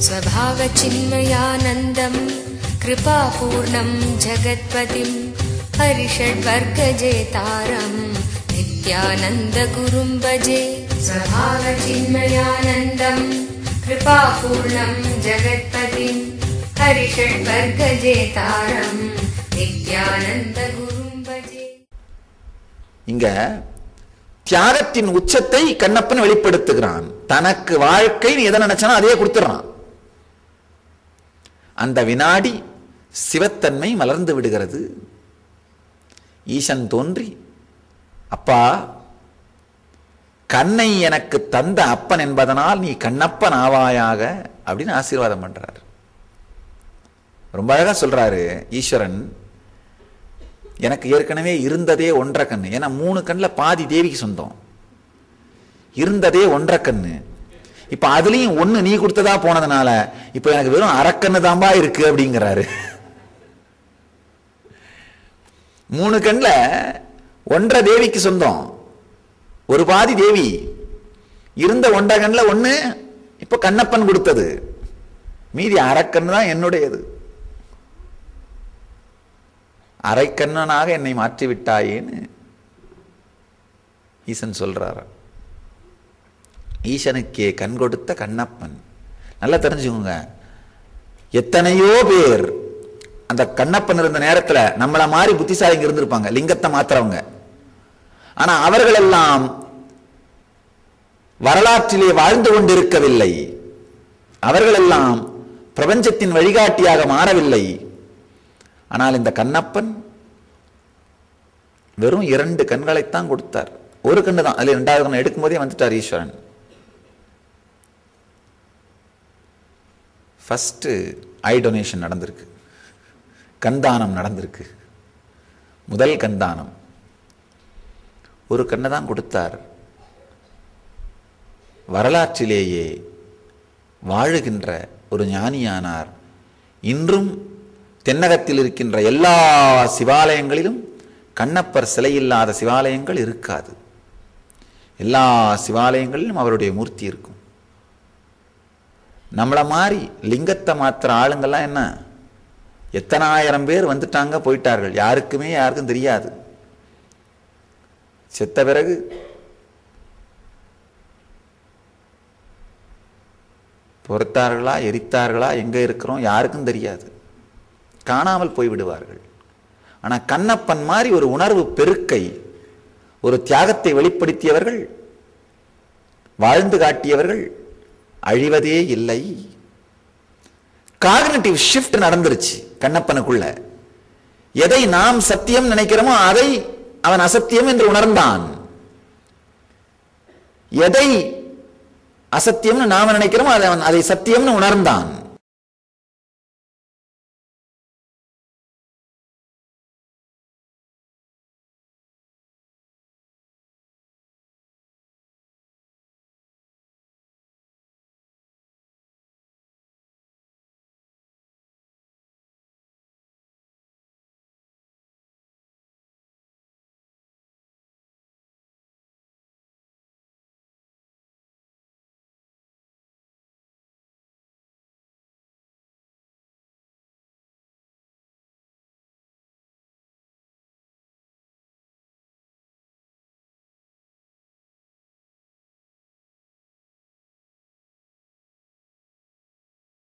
स्वभावचिन्मयानन्दं कृपापूर्णं जगत्पतिं हरिषड्वर्गजेतारं नित्यानन्दगुरुं भजे। स्वभावचिन्मयानन्दं कृपापूर्णं जगत्पतिं हरिषड्वर्गजेतारं नित्यानन्दगुरुं भजे. இங்க தியாகத்தின் உச்சத்தை கண்ணப்பன் வெளிப்படுத்துகிறான். தனக்கு வாழ்க்கை நீ எதை நினைச்சானோ அதையே கொடுத்துறான். அந்த வினாடி சிவத்தன்மை மலர்ந்து விடுகிறது. ஈசன் தோன்றி, அப்பா, கண்ணை எனக்கு தந்த அப்பன் என்பதனால் நீ கண்ணப்பன் ஆவாயாக அப்படின்னு ஆசீர்வாதம் பண்றார். ரொம்ப அழகா சொல்றாரு ஈஸ்வரன், எனக்கு ஏற்கனவே இருந்ததே ஒன்றரை கண்ணு. ஏன்னா 3 கண்ணில் பாதி தேவிக்கு சொந்தம். இருந்ததே ஒன்றரை கண்ணு. இப்ப அதுலயும் 1 நீ கொடுத்ததா போனதுனால இப்ப எனக்கு வெறும் அரக்கண்ணு தான்பா இருக்கு அப்படிங்கிறாரு. 3 கண்ணில் 1.5 தேவிக்கு சொந்தம், ஒரு பாதி தேவி. இருந்த 1.5 கண்ணில் 1 இப்ப கண்ணப்பன் கொடுத்தது, மீதி அரக்கண்ணு தான் என்னுடையது. அரைக்கண்ணனாக என்னை மாற்றிவிட்டாயேன்னு ஈசன் சொல்றார். ஈசனுக்கே கண் கொடுத்த கண்ணப்பன். நல்லா தெரிஞ்சுக்கோங்க, எத்தனையோ பேர் அந்த கண்ணப்பன் இருந்த நேரத்தில் நம்மள மாதிரி புத்திசாலிங்க இருந்திருப்பாங்க, லிங்கத்தை மாத்திரவங்க. ஆனா அவர்கள் எல்லாம் வரலாற்றிலே வாழ்ந்து கொண்டிருக்கவில்லை. அவர்கள் எல்லாம் பிரபஞ்சத்தின் வழிகாட்டியாக மாறவில்லை. ஆனால் இந்த கண்ணப்பன் வெறும் 2 கண்களைத்தான் கொடுத்தார். ஒரு கண்ணு தான், அதில் 2வது கண்ணை எடுக்கும் போதே வந்துட்டார் ஈஸ்வரன். ஃபர்ஸ்ட் ஐ டொனேஷன் நடந்திருக்கு, கண்தானம் நடந்திருக்கு. முதல் கண்தானம். ஒரு கண்ணை தான் கொடுத்தார். வரலாற்றிலேயே வாழுகின்ற ஒரு ஞானியானார். இன்றும் தென்னகத்தில் இருக்கின்ற எல்லா சிவாலயங்களிலும் கண்ணப்பர் சிலை இல்லாத சிவாலயங்கள் இருக்காது. எல்லா சிவாலயங்களிலும் அவருடைய மூர்த்தி இருக்கும். நம்மள மாதிரி லிங்கத்தை மாத்திர ஆளுங்கள்லாம் என்ன, எத்தனை ஆயிரம் பேர் வந்துட்டாங்க போயிட்டார்கள், யாருக்கும் தெரியாது. செத்த பிறகு பொறுத்தார்களா எரித்தார்களா எங்க இருக்கிறோம் யாருக்கும் தெரியாது, காணாமல் போய்விடுவார்கள். ஆனா கண்ணப்பன் மாதிரி ஒரு உணர்வு பெருக்கை, ஒரு தியாகத்தை வெளிப்படுத்தியவர்கள், வாழ்ந்து காட்டியவர்கள் அழிவதே இல்லை. காக்னிட்டிவ் ஷிஃப்ட் நடந்துருச்சு கண்ணப்பனுக்குள்ள. எதை நாம் சத்தியம் நினைக்கிறோமோ அதை அவன் அசத்தியம் என்று உணர்ந்தான். எதை அசத்தியம்னு நாம நினைக்கிறோமோ அதை சத்தியம்னு உணர்ந்தான்.